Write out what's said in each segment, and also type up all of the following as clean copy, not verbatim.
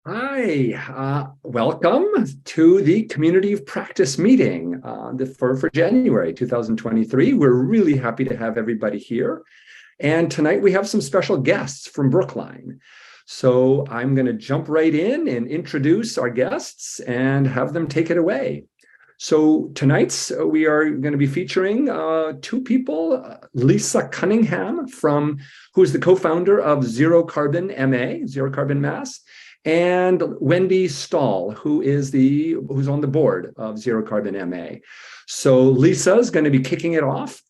Hi, welcome to the Community of Practice meeting for January 2023. We're really happy to have everybody here. And tonight we have some special guests from Brookline. So I'm going to jump right in and introduce our guests and have them take it away. So tonight we are going to be featuring two people, Lisa Cunningham, who's the co-founder of ZeroCarbonMA, Zero Carbon Mass, and Wendy Stahl, who's on the board of ZeroCarbonMA. So Lisa is going to be kicking it off.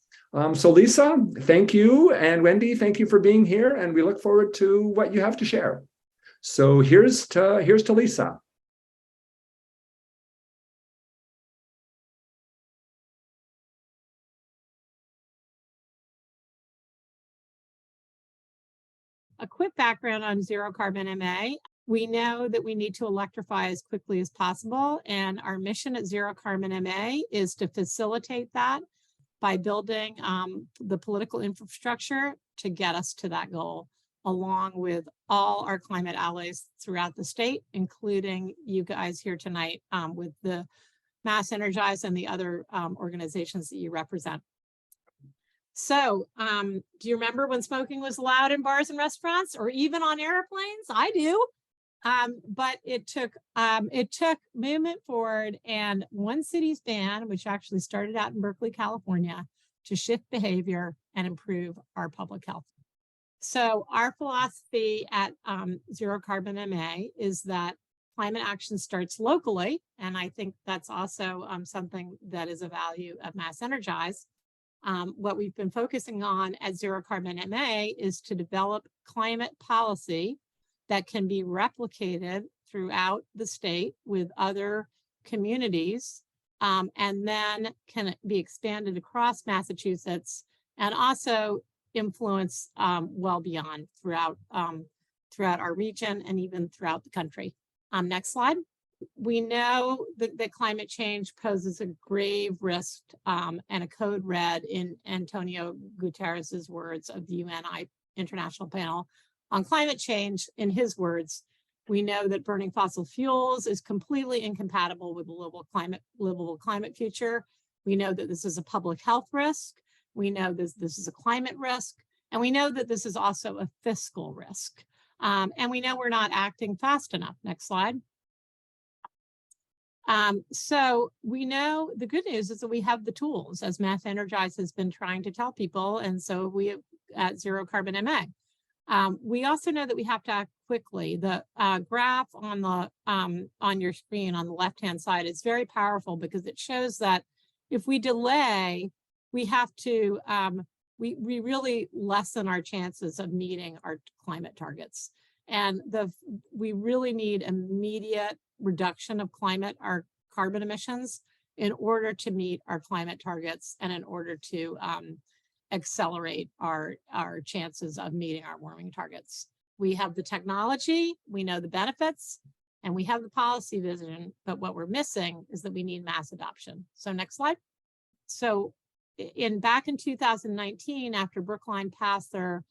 So Lisa, thank you, and Wendy, thank you for being here, and we look forward to what you have to share. So here's to Lisa. A quick background on ZeroCarbonMA. We know that we need to electrify as quickly as possible, and our mission at ZeroCarbonMA is to facilitate that by building the political infrastructure to get us to that goal, along with all our climate allies throughout the state, including you guys here tonight with the Mass Energize and the other organizations that you represent. So do you remember when smoking was allowed in bars and restaurants or even on airplanes? I do. But it took movement forward and one city's ban, which actually started out in Berkeley, California, to shift behavior and improve our public health. So our philosophy at ZeroCarbonMA is that climate action starts locally. And I think that's also something that is a value of Mass Energize. What we've been focusing on at ZeroCarbonMA is to develop climate policy that can be replicated throughout the state with other communities, and then can be expanded across Massachusetts and also influence well beyond throughout our region and even throughout the country. Next slide. We know that climate change poses a grave risk and a code red in Antonio Guterres's words of the UN International Panel on Climate Change. In his words, we know that burning fossil fuels is completely incompatible with a livable climate future. We know that this is a public health risk. We know this is a climate risk. And we know that this is also a fiscal risk. And we know we're not acting fast enough. Next slide. So we know the good news is that we have the tools, as Mass Energize has been trying to tell people, and so we at ZeroCarbonMA. We also know that we have to act quickly. The graph on your screen on the left-hand side is very powerful because it shows that if we delay, we have to we really lessen our chances of meeting our climate targets. And we really need immediate reduction of our carbon emissions in order to meet our climate targets and in order to accelerate our chances of meeting our warming targets. We have the technology, we know the benefits, and we have the policy vision, but what we're missing is that we need mass adoption. So next slide. So back in 2019, after Brookline passed their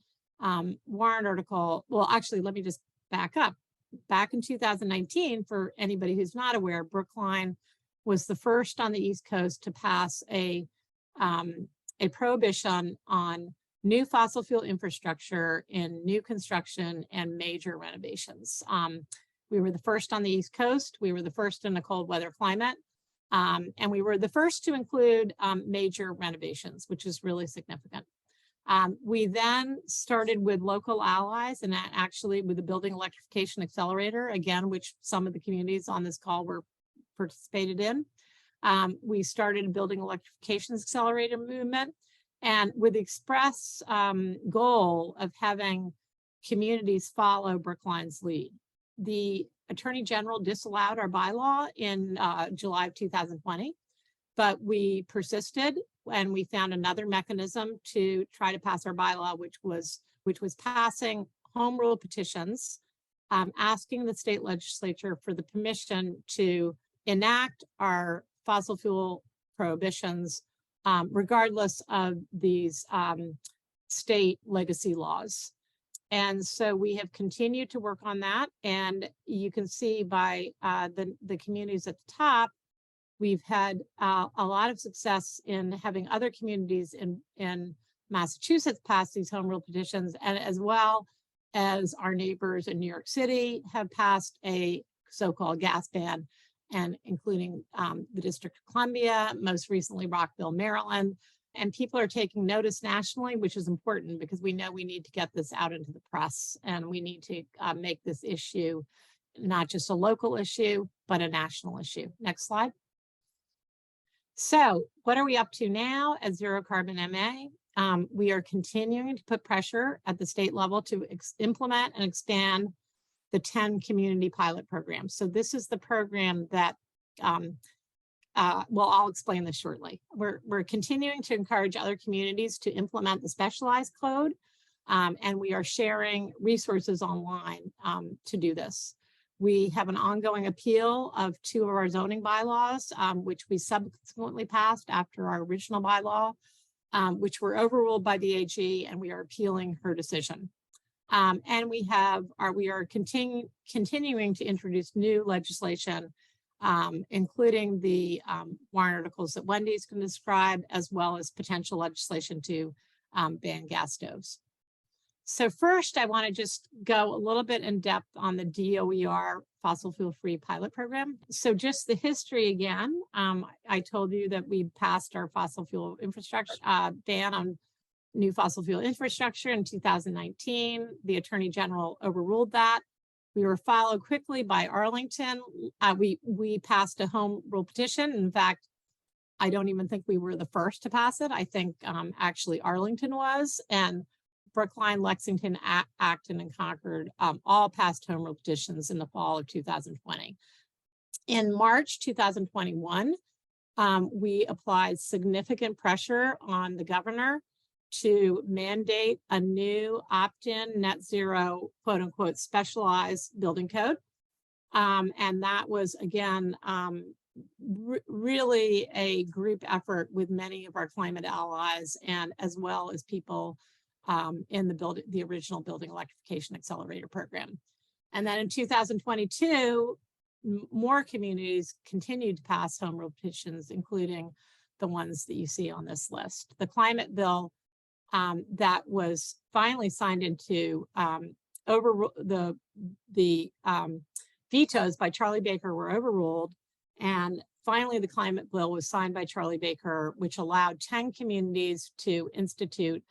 warrant article, well, actually, let me just back up. Back in 2019, for anybody who's not aware, Brookline was the first on the East Coast to pass a prohibition on new fossil fuel infrastructure in new construction and major renovations. We were the first on the East Coast. We were the first in a cold weather climate. And we were the first to include major renovations, which is really significant. We then started with local allies and actually with the Building Electrification Accelerator, again, which some of the communities on this call were participated in. We started a Building Electrification Accelerator movement, and with the express goal of having communities follow Brookline's lead. The Attorney General disallowed our bylaw in July of 2020, but we persisted and we found another mechanism to try to pass our bylaw, which was passing home rule petitions, asking the state legislature for the permission to enact our fossil fuel prohibitions, regardless of these state legacy laws. And so we have continued to work on that. And you can see by the communities at the top, we've had a lot of success in having other communities in Massachusetts pass these home rule petitions, and as well as our neighbors in New York City have passed a so-called gas ban, and including the District of Columbia, most recently Rockville, Maryland. And people are taking notice nationally, which is important because we know we need to get this out into the press, and we need to make this issue not just a local issue, but a national issue. Next slide. So what are we up to now at ZeroCarbonMA? We are continuing to put pressure at the state level to implement and expand the 10 community pilot programs. So this is the program that, well, I'll explain this shortly. We're continuing to encourage other communities to implement the specialized code, and we are sharing resources online to do this. We have an ongoing appeal of 2 of our zoning bylaws, which we subsequently passed after our original bylaw, which were overruled by the AG, and we are appealing her decision. And we are continuing to introduce new legislation, including the warrant articles that Wendy's can describe, as well as potential legislation to ban gas stoves. So first, I want to just go a little bit in depth on the DOER fossil fuel-free pilot program. So just the history again, I told you that we passed our fossil fuel infrastructure ban on new fossil fuel infrastructure in 2019. The Attorney General overruled that. We were followed quickly by Arlington. We passed a home rule petition. In fact, I don't even think we were the first to pass it. I think actually Arlington was, and Brookline, Lexington, Acton, and Concord all passed home rule petitions in the fall of 2020. In March 2021, we applied significant pressure on the governor to mandate a new opt-in net zero, quote unquote, specialized building code. And that was, again, really a group effort with many of our climate allies, and as well as people in the original Building Electrification Accelerator program. And then in 2022, more communities continued to pass home rule petitions, including the ones that you see on this list. The climate bill that was finally signed into the vetoes by Charlie Baker were overruled, and finally the climate bill was signed by Charlie Baker, which allowed 10 communities to institute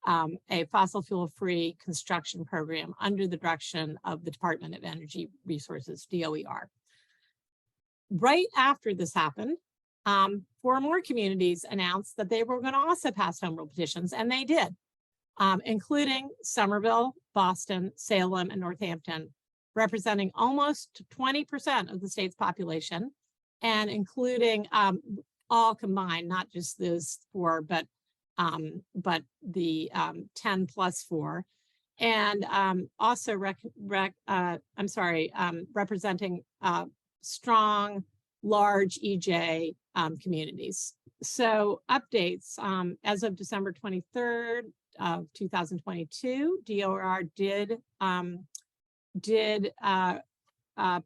a fossil fuel-free construction program under the direction of the Department of Energy Resources, DOER. Right after this happened, 4 more communities announced that they were going to also pass home rule petitions, and they did, including Somerville, Boston, Salem, and Northampton, representing almost 20% of the state's population, and including all combined, not just those 4, but the 10 plus 4, and also representing strong, large EJ communities. So updates, as of December 23rd of 2022, DOR did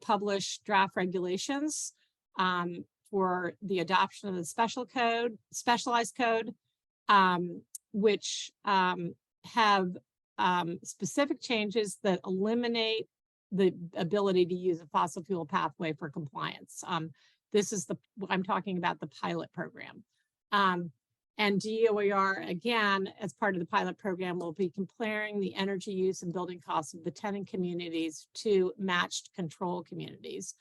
publish draft regulations for the adoption of the specialized code, which have specific changes that eliminate the ability to use a fossil fuel pathway for compliance. This is I'm talking about the pilot program. And DOER, again, as part of the pilot program, will be comparing the energy use and building costs of the tenant communities to matched control communities.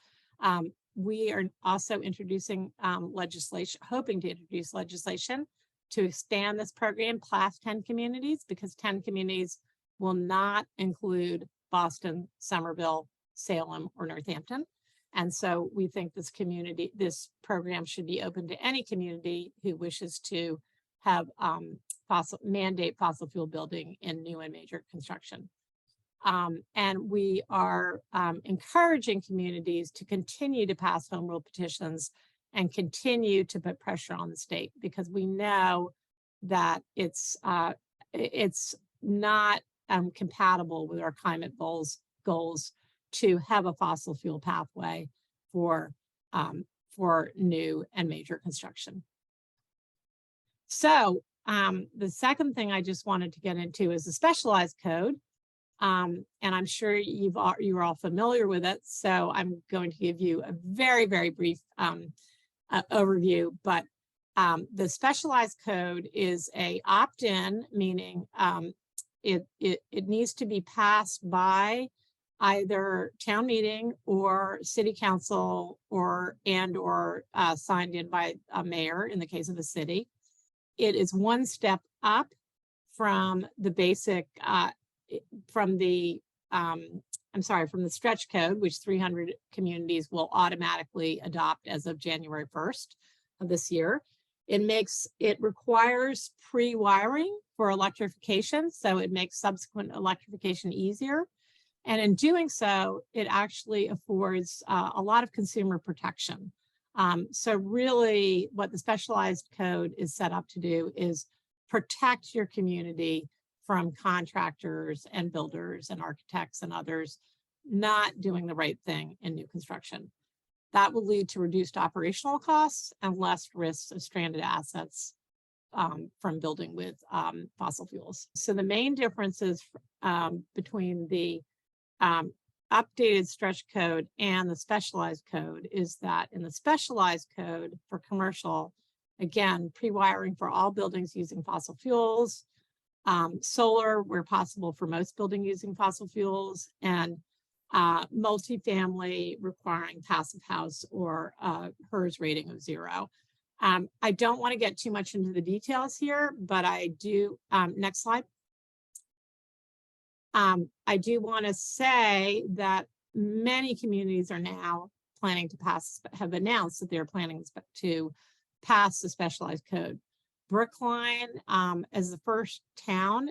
We are also introducing legislation, hoping to introduce legislation to expand this program past 10 communities, because 10 communities will not include Boston, Somerville, Salem, or Northampton. And so we think this program should be open to any community who wishes to have mandate fossil fuel building in new and major construction. And we are encouraging communities to continue to pass home rule petitions and continue to put pressure on the state, because we know that it's not compatible with our climate goals to have a fossil fuel pathway for new and major construction. So the second thing I just wanted to get into is the specialized code. And I'm sure you're all familiar with it. So I'm going to give you a very, very brief overview, but the specialized code is a opt-in, meaning it needs to be passed by either town meeting or city council or signed in by a mayor in the case of a city. It is one step up from the basic from the stretch code, which 300 communities will automatically adopt as of January 1st of this year. It requires pre-wiring for electrification, so it makes subsequent electrification easier. And in doing so, it actually affords a lot of consumer protection. So really what the specialized code is set up to do is protect your community from contractors and builders and architects and others not doing the right thing in new construction. That will lead to reduced operational costs and less risks of stranded assets from building with fossil fuels. So the main differences between the updated stretch code and the specialized code is that in the specialized code for commercial, again, pre-wiring for all buildings using fossil fuels, solar where possible for most buildings using fossil fuels, and multifamily requiring passive house or HERS rating of 0. I don't want to get too much into the details here, but I do, next slide. I do want to say that many communities are now planning to have announced that they're planning to pass the specialized code. Brookline, as the first town,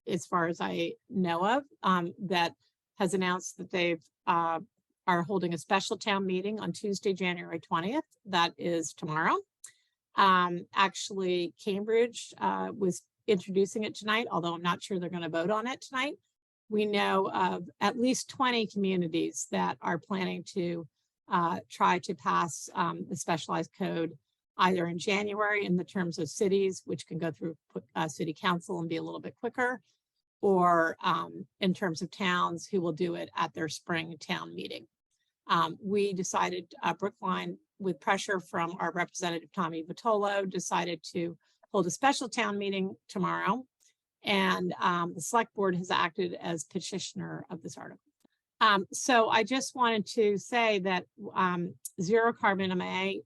as far as I know of, that has announced that they've are holding a special town meeting on Tuesday, January 20th. That is tomorrow. Actually, Cambridge was introducing it tonight, although I'm not sure they're going to vote on it tonight. We know of at least 20 communities that are planning to try to pass the specialized code either in January in the terms of cities, which can go through city council and be a little bit quicker, or in terms of towns who will do it at their spring town meeting. We decided, Brookline, with pressure from our representative, Tommy Vitolo, decided to hold a special town meeting tomorrow. And the select board has acted as petitioner of this article. So I just wanted to say that ZeroCarbonMA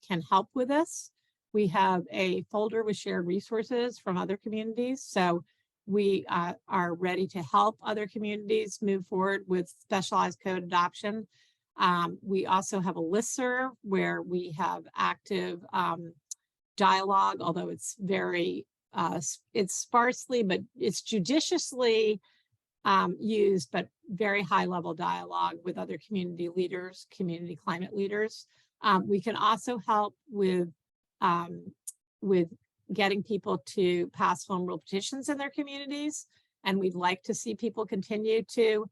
can help with this. We have a folder with shared resources from other communities. So we are ready to help other communities move forward with specialized code adoption. We also have a listserv where we have active dialogue, although it's very, it's sparsely, but it's judiciously used, but very high level dialogue with other community leaders, community climate leaders. We can also help with getting people to pass home rule petitions in their communities. And we'd like to see people continue to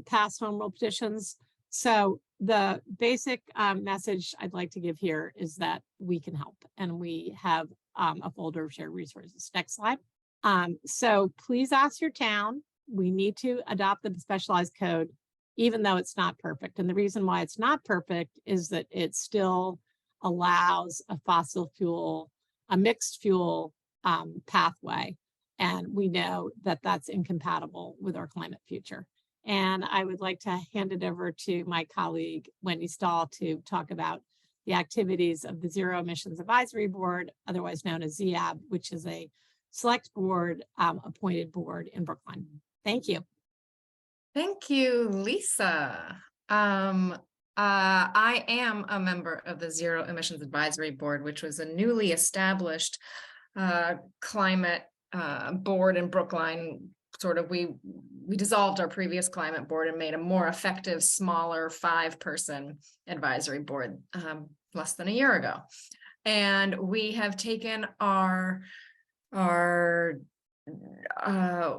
pass home rule petitions. So the basic message I'd like to give here is that we can help, and we have a folder of shared resources. Next slide. So please ask your town. We need to adopt the specialized code, even though it's not perfect. And the reason why it's not perfect is that it still allows a fossil fuel, a mixed fuel pathway. And we know that that's incompatible with our climate future. And I would like to hand it over to my colleague, Wendy Stahl, to talk about the activities of the Zero Emissions Advisory Board, otherwise known as ZEAB, which is a select board appointed board in Brookline. Thank you. Thank you, Lisa. I am a member of the Zero Emissions Advisory Board, which was a newly established climate board in Brookline. Sort of, we dissolved our previous climate board and made a more effective, smaller 5-person advisory board less than a year ago. And we have taken our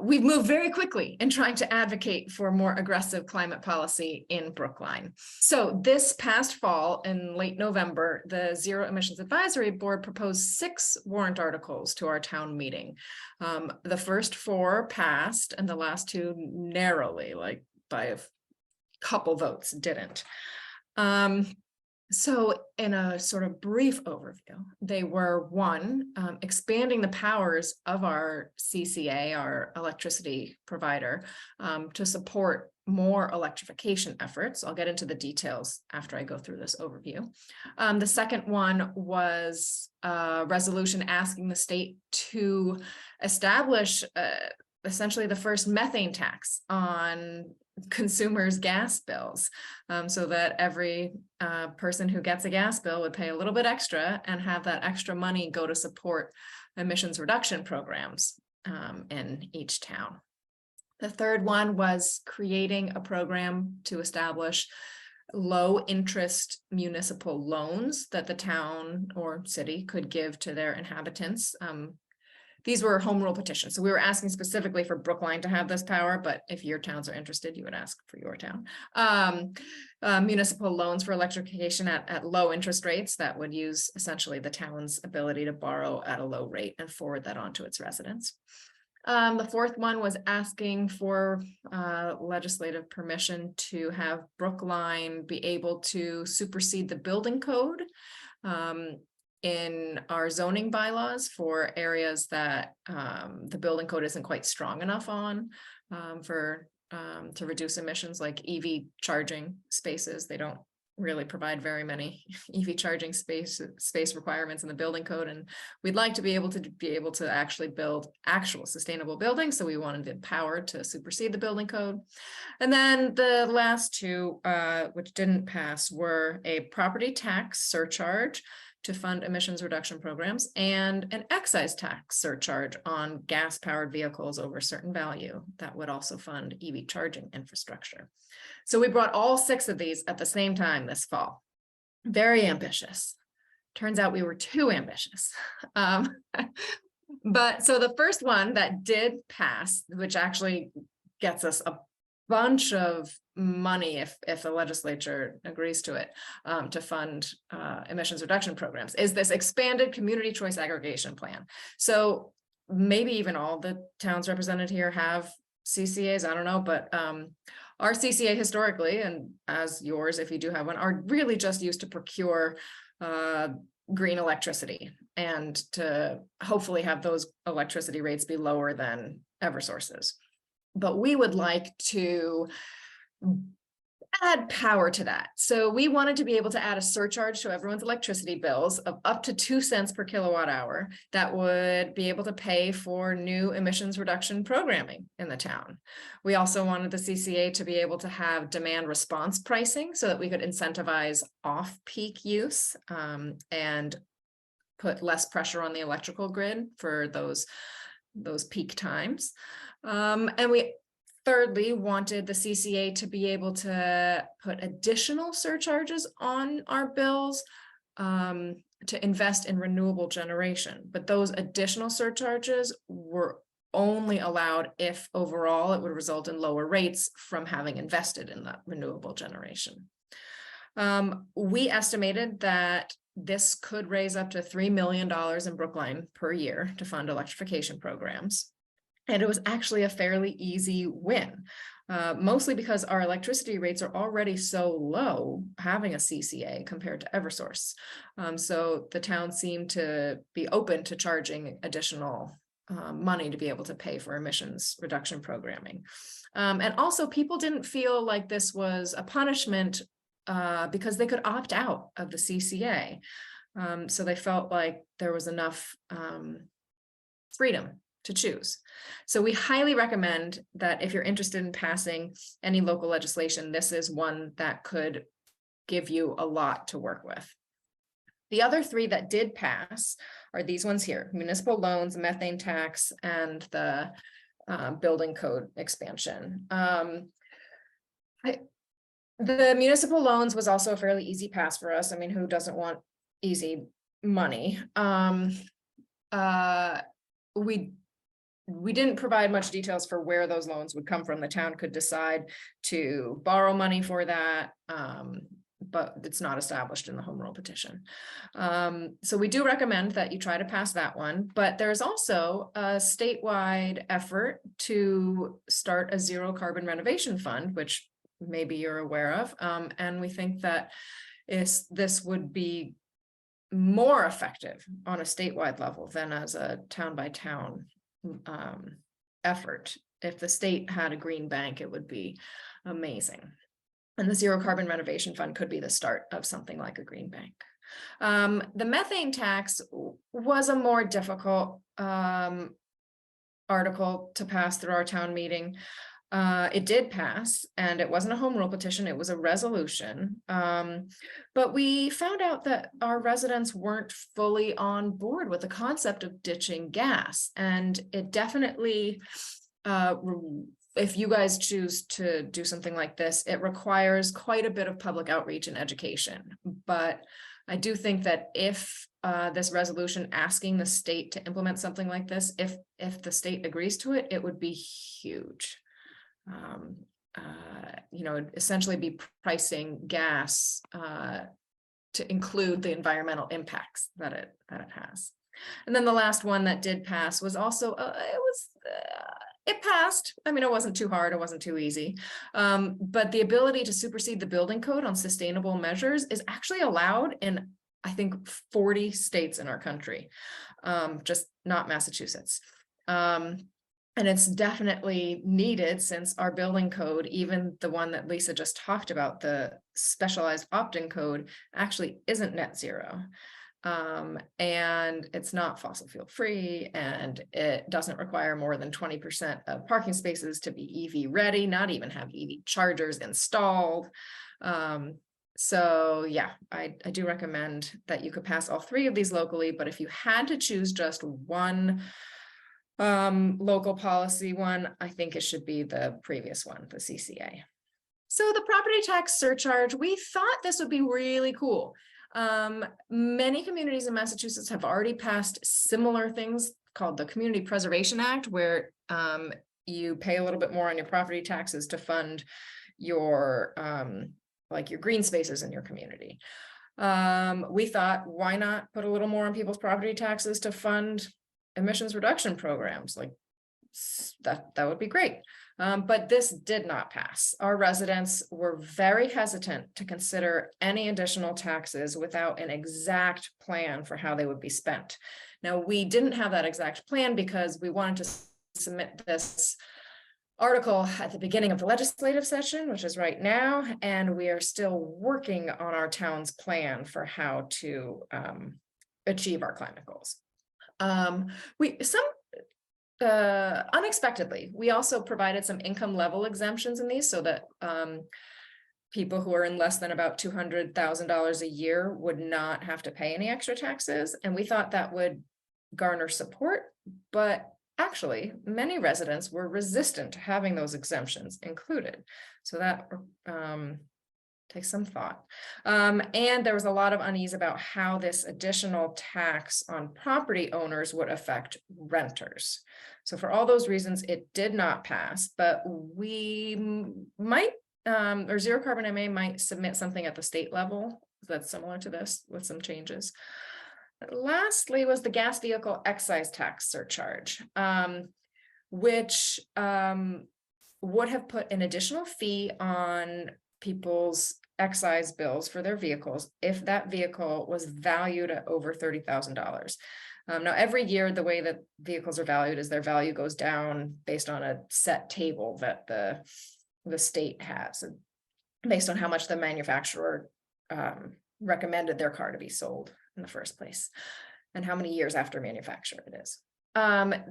we've moved very quickly in trying to advocate for more aggressive climate policy in Brookline. So this past fall, in late November, the Zero Emissions Advisory Board proposed 6 warrant articles to our town meeting. The first 4 passed, and the last 2 narrowly, like by a couple votes, didn't. So in a sort of brief overview, they were 1, expanding the powers of our CCA, our electricity provider, to support more electrification efforts. I'll get into the details after I go through this overview. The second one was a resolution asking the state to establish essentially the first methane tax on consumers' gas bills, so that every person who gets a gas bill would pay a little bit extra and have that extra money go to support emissions reduction programs in each town. The third one was creating a program to establish low interest municipal loans that the town or city could give to their inhabitants. These were home rule petitions. So we were asking specifically for Brookline to have this power, but if your towns are interested, you would ask for your town. Municipal loans for electrification at low interest rates that would use essentially the town's ability to borrow at a low rate and forward that on to its residents. The fourth one was asking for legislative permission to have Brookline be able to supersede the building code in our zoning bylaws for areas that the building code isn't quite strong enough on to reduce emissions, like EV charging spaces. They don't really provide very many EV charging space requirements in the building code, and we'd like to be able to actually build actual sustainable buildings. So we wanted the power to supersede the building code. And then the last 2, which didn't pass, were a property tax surcharge to fund emissions reduction programs and an excise tax surcharge on gas-powered vehicles over a certain value that would also fund EV charging infrastructure. So we brought all 6 of these at the same time this fall. Very ambitious. Turns out we were too ambitious. But so the first one that did pass, which actually gets us a bunch of money if the legislature agrees to it, to fund emissions reduction programs, is this expanded community choice aggregation plan. So maybe even all the towns represented here have CCAs, I don't know, but our CCA historically, and as yours if you do have one, are really just used to procure green electricity and to hopefully have those electricity rates be lower than Eversource's. But we would like to add power to that. So we wanted to be able to add a surcharge to everyone's electricity bills of up to 2 cents per kilowatt hour that would be able to pay for new emissions reduction programming in the town. We also wanted the CCA to be able to have demand response pricing so that we could incentivize off-peak use and put less pressure on the electrical grid for those peak times. And we thirdly wanted the CCA to be able to put additional surcharges on our bills to invest in renewable generation. But those additional surcharges were only allowed if overall it would result in lower rates from having invested in that renewable generation. We estimated that this could raise up to $3 million in Brookline per year to fund electrification programs. And it was actually a fairly easy win, mostly because our electricity rates are already so low having a CCA compared to Eversource. So the town seemed to be open to charging additional money to be able to pay for emissions reduction programming. And also people didn't feel like this was a punishment because they could opt out of the CCA. So they felt like there was enough freedom to choose. So we highly recommend that if you're interested in passing any local legislation, this is one that could give you a lot to work with. The other 3 that did pass are these ones here: municipal loans, methane tax, and the building code expansion. The municipal loans was also a fairly easy pass for us. I mean, who doesn't want easy money? We we didn't provide much details for where those loans would come from. The town could decide to borrow money for that, but it's not established in the home rule petition. So we do recommend that you try to pass that one, but there's also a statewide effort to start a zero carbon renovation fund, which maybe you're aware of. And we think that this would be more effective on a statewide level than as a town by town effort. If the state had a green bank, it would be amazing. And the zero carbon renovation fund could be the start of something like a green bank. The methane tax was a more difficult article to pass through our town meeting. It did pass, and it wasn't a home rule petition, it was a resolution. But we found out that our residents weren't fully on board with the concept of ditching gas. And it definitely, if you guys choose to do something like this, it requires quite a bit of public outreach and education. But I do think that if this resolution asking the state to implement something like this, if the state agrees to it, it would be huge. Essentially be pricing gas to include the environmental impacts that it has. And then the last one that did pass was also it passed. I mean, it wasn't too hard, it wasn't too easy, but the ability to supersede the building code on sustainable measures is actually allowed in, I think, 40 states in our country, just not Massachusetts. And it's definitely needed, since our building code, even the one that Lisa just talked about, the specialized opt-in code, actually isn't net zero. And it's not fossil fuel free, and it doesn't require more than 20% of parking spaces to be EV ready, not even have EV chargers installed. So yeah, I do recommend that you could pass all three of these locally, but if you had to choose just one local policy one, I think it should be the previous one, the CCA. So the property tax surcharge, we thought this would be really cool. Many communities in Massachusetts have already passed similar things called the Community Preservation Act, where you pay a little bit more on your property taxes to fund your like your green spaces in your community. We thought, why not put a little more on people's property taxes to fund emissions reduction programs? Like that would be great. But this did not pass. Our residents were very hesitant to consider any additional taxes without an exact plan for how they would be spent. Now, we didn't have that exact plan because we wanted to submit this article at the beginning of the legislative session, which is right now, and we are still working on our town's plan for how to achieve our climate goals. Unexpectedly, we also provided some income level exemptions in these, so that people who are in less than about $200,000 a year would not have to pay any extra taxes. And we thought that would garner support, but actually many residents were resistant to having those exemptions included. So that takes some thought. And there was a lot of unease about how this additional tax on property owners would affect renters. So for all those reasons, it did not pass, but we might, or ZeroCarbonMA might submit something at the state level that's similar to this with some changes. Lastly was the gas vehicle excise tax surcharge, which would have put an additional fee on people's excise bills for their vehicles if that vehicle was valued at over $30,000. Now, every year, the way that vehicles are valued is their value goes down based on a set table that the state has, based on how much the manufacturer recommended their car to be sold in the first place, and how many years after manufacture it is.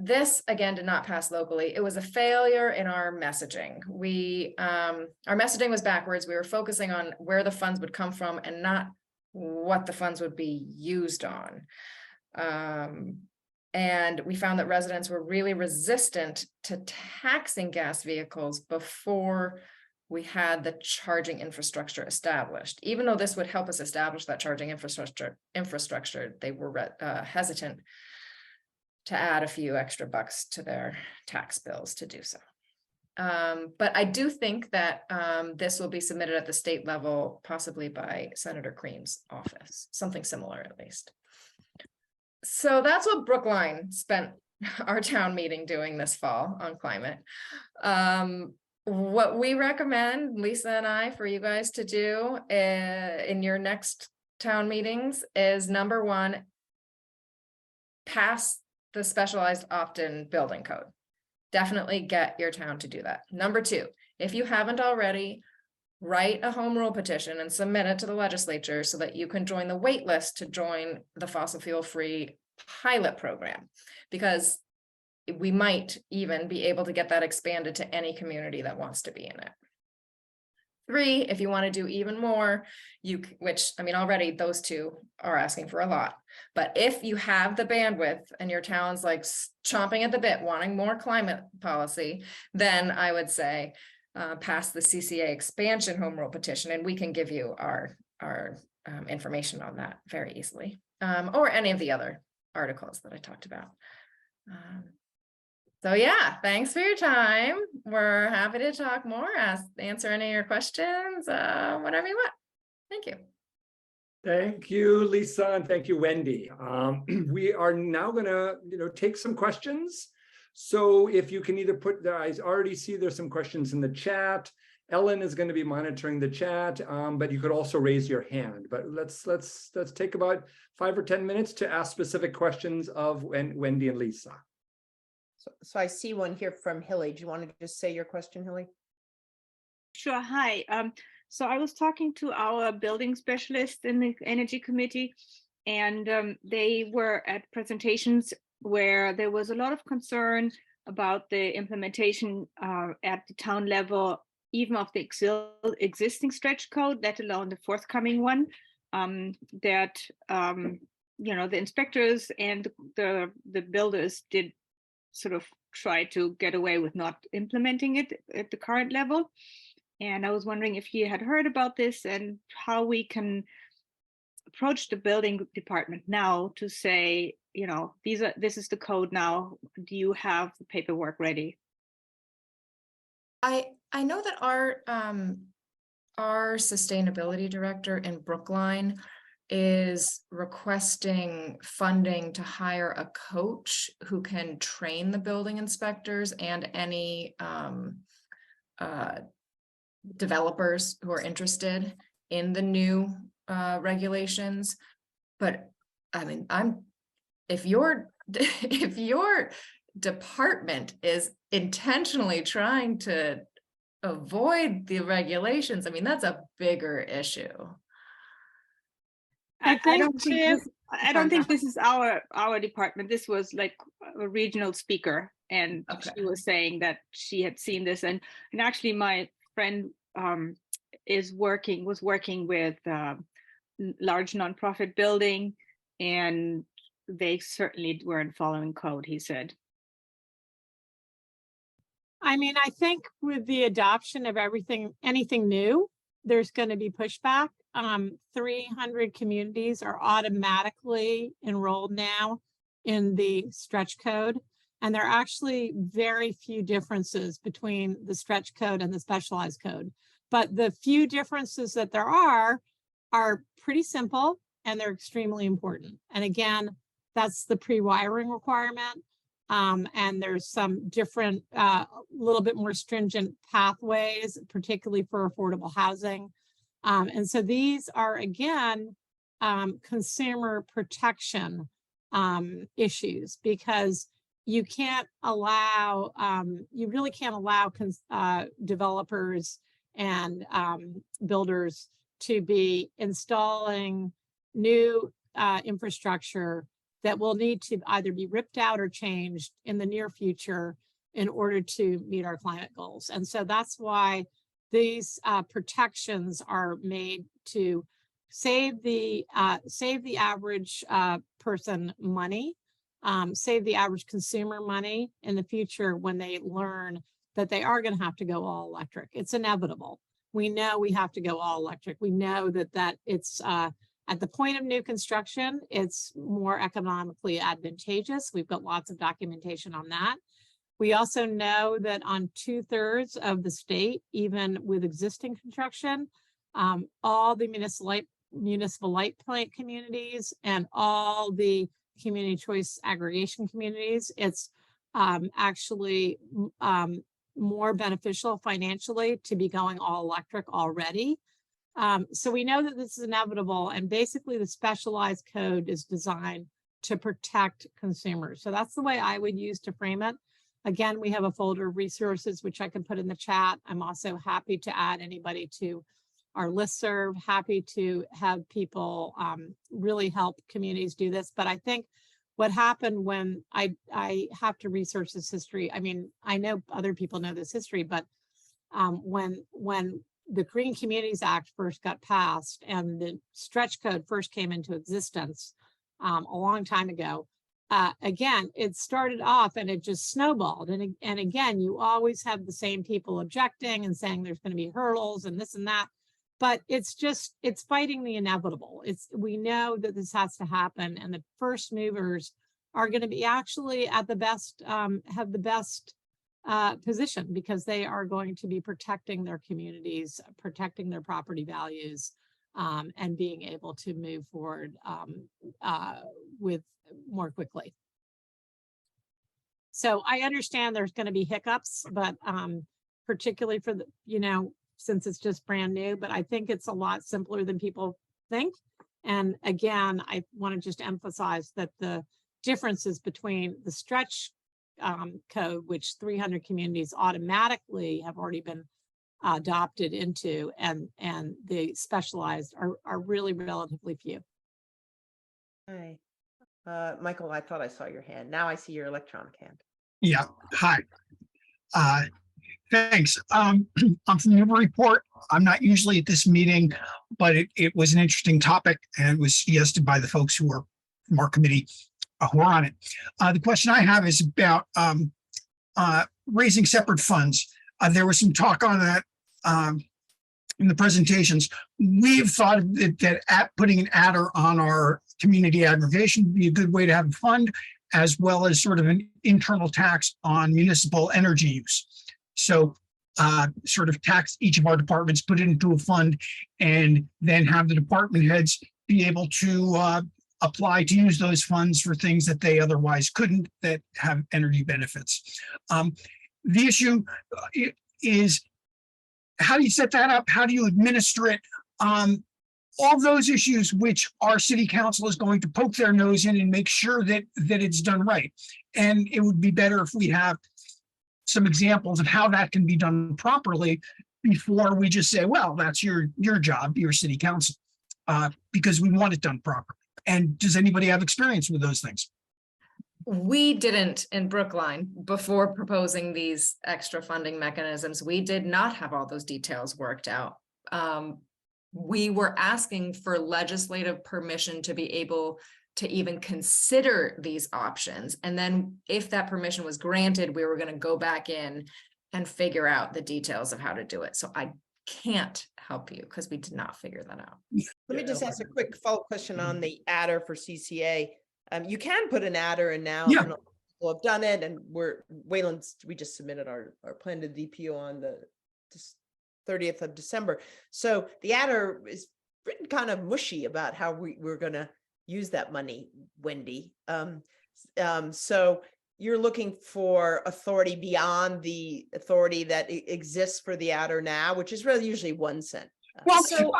This again did not pass locally. It was a failure in our messaging. Our messaging was backwards. We were focusing on where the funds would come from and not what the funds would be used on. And we found that residents were really resistant to taxing gas vehicles before we had the charging infrastructure established. Even though this would help us establish that charging infrastructure, they were hesitant to add a few extra bucks to their tax bills to do so. But I do think that this will be submitted at the state level, possibly by Senator Crean's office, something similar at least. So that's what Brookline spent our town meeting doing this fall on climate. What we recommend, Lisa and I, for you guys to do in your next town meetings is, number one, pass the specialized opt-in building code. Definitely get your town to do that. Number two, if you haven't already, write a home rule petition and submit it to the legislature so that you can join the wait list to join the fossil fuel free pilot program, because we might even be able to get that expanded to any community that wants to be in it. Three, if you want to do even more, which I mean, already those two are asking for a lot, but if you have the bandwidth and your town's like chomping at the bit, wanting more climate policy, then I would say pass the CCA expansion home rule petition, and we can give you our information on that very easily, or any of the other articles that I talked about. So yeah, thanks for your time. We're happy to talk more, answer any of your questions, whatever you want. Thank you. Thank you, Lisa, and thank you, Wendy. We are now going to, take some questions. So if you can either put I already see there's some questions in the chat. Ellen is going to be monitoring the chat, but you could also raise your hand. But let's take about 5 or 10 minutes to ask specific questions of Wendy and Lisa. So I see one here from Hilly. Do you want to just say your question, Hilly? Sure. Hi. So I was talking to our building specialist in the Energy Committee, and they were at presentations where there was a lot of concern about the implementation at the town level, even of the existing stretch code, let alone the forthcoming one, that the inspectors and the builders did sort of try to get away with not implementing it at the current level. And I was wondering if you had heard about this and how we can approach the building department now to say, this is the code now. Do you have the paperwork ready? I know that our sustainability director in Brookline is requesting funding to hire a coach who can train the building inspectors and any developers who are interested in the new regulations. But I mean, if your department is intentionally trying to avoid the regulations, I mean, that's a bigger issue. I don't think this is our department. This was like a regional speaker, and okay. She was saying that she had seen this, and actually my friend was working with large nonprofit building, and they certainly weren't following code, he said. I mean, I think with the adoption of anything new, there's going to be pushback. 300 communities are automatically enrolled now in the stretch code. And there are actually very few differences between the stretch code and the specialized code. But the few differences that there are pretty simple, and they're extremely important. And again, that's the pre-wiring requirement. And there's some different, little bit more stringent pathways, particularly for affordable housing. And so these are, again, consumer protection issues, because you can't allow, you really can't allow developers and builders to be installing new infrastructure that will need to either be ripped out or changed in the near future in order to meet our climate goals. And so that's why these protections are made to save the average person money, save the average consumer money in the future when they learn that they are going to have to go all electric. It's inevitable. We know we have to go all electric. We know that it's At the point of new construction, it's more economically advantageous. We've got lots of documentation on that. We also know that on 2/3 of the state, even with existing construction, all the municipal light plant communities and all the community choice aggregation communities, it's actually more beneficial financially to be going all electric already. So we know that this is inevitable, and basically the specialized code is designed to protect consumers. So that's the way I would use to frame it. Again, we have a folder of resources which I can put in the chat. I'm also happy to add anybody to our listserv, happy to have people really help communities do this. But I think what happened when I have to research this history, I mean, I know other people know this history, but when the Green Communities Act first got passed and the stretch code first came into existence a long time ago, again, it started off and it just snowballed. And again, you always have the same people objecting and saying there's going to be hurdles and this and that. But it's fighting the inevitable. We know that this has to happen, and the first movers are going to be actually at the best, have the best position, because they are going to be protecting their communities, protecting their property values, and being able to move forward with more quickly. So I understand there's going to be hiccups, but particularly for the, since it's just brand new, but I think it's a lot simpler than people think. And again, I want to just emphasize that the differences between the stretch code, which 300 communities automatically have already been adopted into, and the specialized are really relatively few. Hi. Michael, I thought I saw your hand. Now I see your electronic hand. Yeah, hi. Thanks. I'm from the report. I'm not usually at this meeting, but it was an interesting topic, and it was suggested by the folks who are from our committee who are on it. The question I have is about raising separate funds. There was some talk on that in the presentations. We've thought that putting an adder on our community aggregation would be a good way to have a fund, as well as sort of an internal tax on municipal energy use. So sort of tax each of our departments, put it into a fund, and then have the department heads be able to apply to use those funds for things that they otherwise couldn't, that have energy benefits. The issue is, how do you set that up? How do you administer it? All those issues which our city council is going to poke their nose in and make sure that it's done right. And it would be better if we have some examples of how that can be done properly before we just say, well, that's your job, your city council, because we want it done properly. And does anybody have experience with those things? We didn't in Brookline before proposing these extra funding mechanisms. We did not have all those details worked out. We were asking for legislative permission to be able to even consider these options. And then if that permission was granted, we were going to go back in and figure out the details of how to do it. So I can't help you because we did not figure that out. Let me just ask a quick follow-up question on the adder for CCA. You can put an adder in now. Yeah. People have done it, and we just submitted our plan to DPO on the 30th of December. So the adder is written kind of mushy about how we're going to use that money, Wendy. So you're looking for authority beyond the authority that exists for the adder now, which is really usually 1 cent. Well, so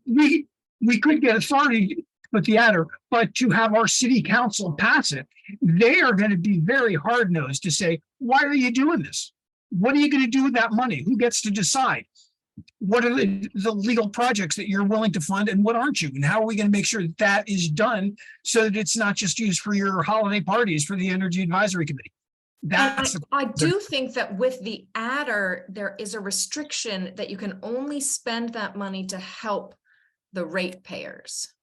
we could get authority with the adder, but to have our city council pass it, they are going to be very hard-nosed to say, why are you doing this? What are you going to do with that money? Who gets to decide? What are the legal projects that you're willing to fund, and what aren't you? And how are we going to make sure that is done so that it's not just used for your holiday parties for the Energy Advisory Committee? I do think that with the adder, there is a restriction that you can only spend that money to help the ratepayers.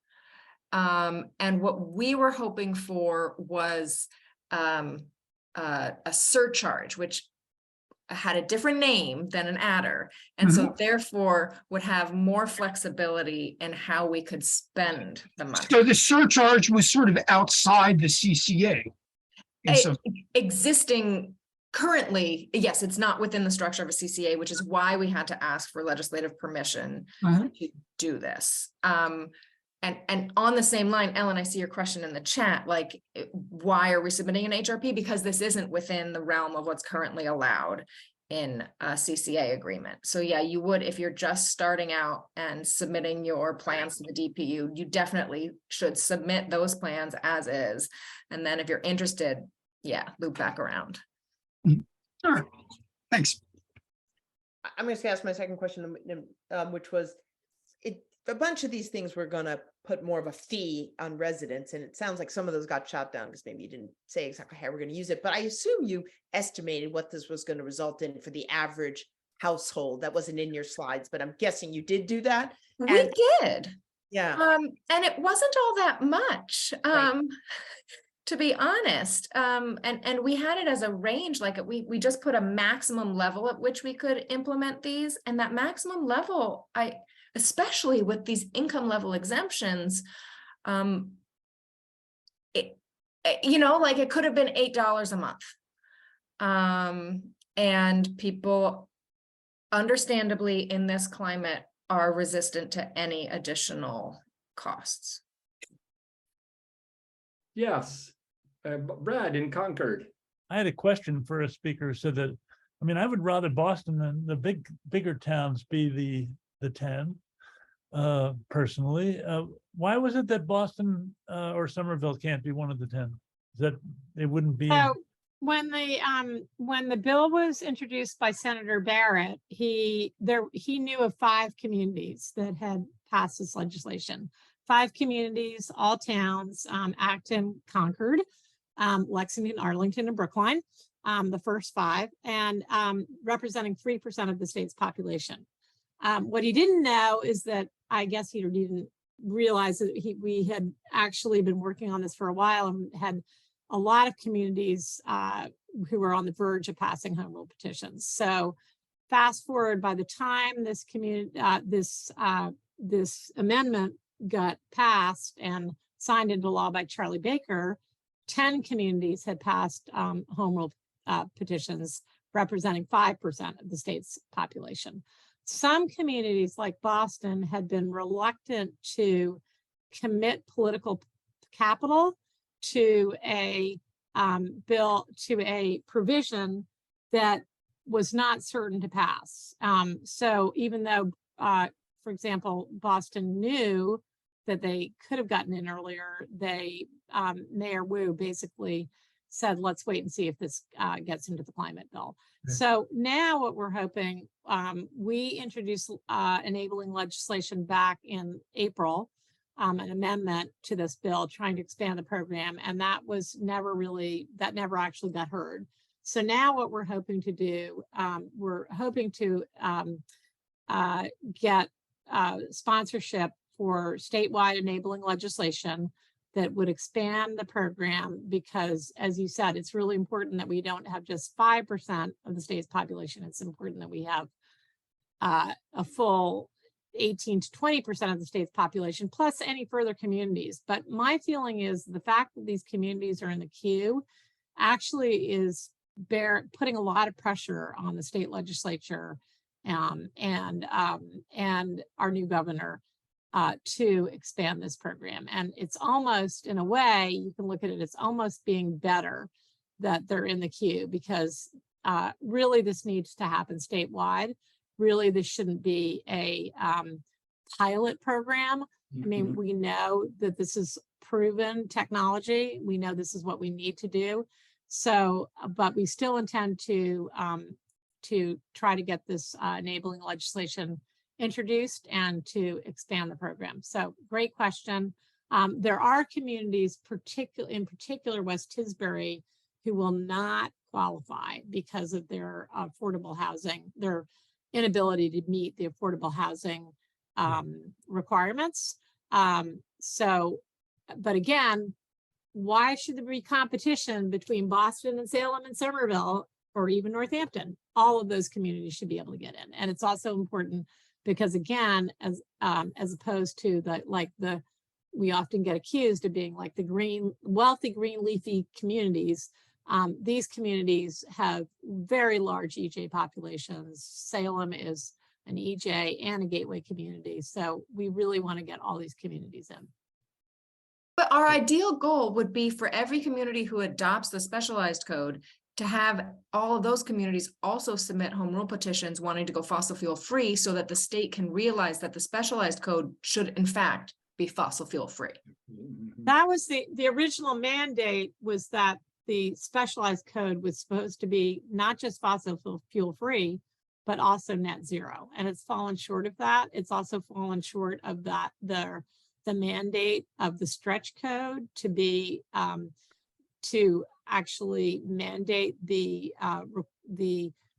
And what we were hoping for was a surcharge, which had a different name than an adder, and so therefore would have more flexibility in how we could spend the money. So the surcharge was sort of outside the CCA. Existing currently, yes, it's not within the structure of a CCA, which is why we had to ask for legislative permission to do this. And on the same line, Ellen, I see your question in the chat, like, why are we submitting an HRP? Because this isn't within the realm of what's currently allowed in a CCA agreement. So yeah, you would, if you're just starting out and submitting your plans to the DPU, you definitely should submit those plans as is. And then if you're interested, yeah, loop back around. All right, thanks. I'm going to ask my second question, which was, a bunch of these things we're going to put more of a fee on residents, and it sounds like some of those got shot down because maybe you didn't say exactly how we're going to use it, but I assume you estimated what this was going to result in for the average household. That wasn't in your slides, but I'm guessing you did do that. We did. Yeah. And it wasn't all that much. Right. To be honest, and we had it as a range, like we just put a maximum level at which we could implement these, and that maximum level, especially with these income level exemptions, it could have been $8 a month. And people, understandably, in this climate, are resistant to any additional costs. Yes. Brad in Concord. I had a question for a speaker who said that, I mean, I would rather Boston than the bigger towns be the 10, personally. Why was it that Boston or Somerville can't be one of the 10? Is that they wouldn't be? So when the bill was introduced by Senator Barrett, he knew of 5 communities that had passed this legislation. 5 communities, all towns, Acton, Concord, Lexington, Arlington, and Brookline, the first 5, and representing 3% of the state's population. What he didn't know is that, I guess he didn't realize that we had actually been working on this for a while and had a lot of communities who were on the verge of passing home rule petitions. So fast forward, by the time this this amendment got passed and signed into law by Charlie Baker, 10 communities had passed home rule petitions representing 5% of the state's population. Some communities like Boston had been reluctant to commit political capital to a bill, to a provision that was not certain to pass. So even though, for example, Boston knew that they could have gotten in earlier, Mayor Wu basically said, let's wait and see if this gets into the climate bill. Okay. So now what we're hoping, we introduced enabling legislation back in April, an amendment to this bill trying to expand the program, and that never actually got heard. So now what we're hoping to do, we're hoping to get sponsorship for statewide enabling legislation that would expand the program, because as you said, it's really important that we don't have just 5% of the state's population. It's important that we have a full 18 to 20% of the state's population, plus any further communities. But my feeling is the fact that these communities are in the queue actually is putting a lot of pressure on the state legislature and our new governor to expand this program. And it's almost, in a way, you can look at it, it's almost being better that they're in the queue, because really this needs to happen statewide. Really, this shouldn't be a pilot program. I mean, we know that this is proven technology. We know this is what we need to do. So, but we still intend to try to get this enabling legislation introduced and to expand the program. So great question. There are communities, in particular West Tisbury, who will not qualify because of their affordable housing, their inability to meet the affordable housing requirements. But again, why should there be competition between Boston and Salem and Somerville or even Northampton. All of those communities should be able to get in. And it's also important because, again, as opposed to we often get accused of being like the wealthy green leafy communities. These communities have very large EJ populations. Salem is an EJ and a gateway community. So we really want to get all these communities in. But our ideal goal would be for every community who adopts the specialized code to have all of those communities also submit home rule petitions wanting to go fossil fuel free, so that the state can realize that the specialized code should in fact be fossil fuel free. That was the original mandate, was that the specialized code was supposed to be not just fossil fuel free, but also net zero. And it's fallen short of that. It's also fallen short of that, the mandate of the stretch code to be to actually mandate the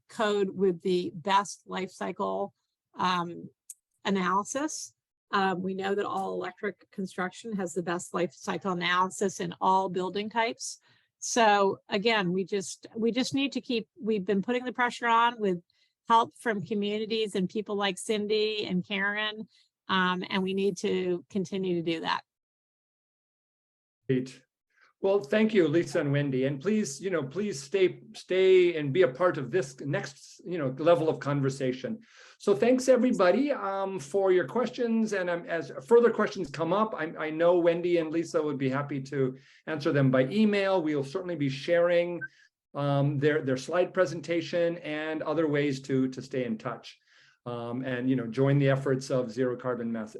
code with the best life cycle analysis. We know that all electric construction has the best life cycle analysis in all building types. So again, we just need to we've been putting the pressure on with help from communities and people like Cindy and Karen, and we need to continue to do that. Great. Well, thank you, Lisa and Wendy, and please, please stay and be a part of this next, level of conversation. So thanks everybody for your questions, and as further questions come up, I know Wendy and Lisa would be happy to answer them by email. We'll certainly be sharing their slide presentation and other ways to stay in touch. And join the efforts of Zero Carbon Mass.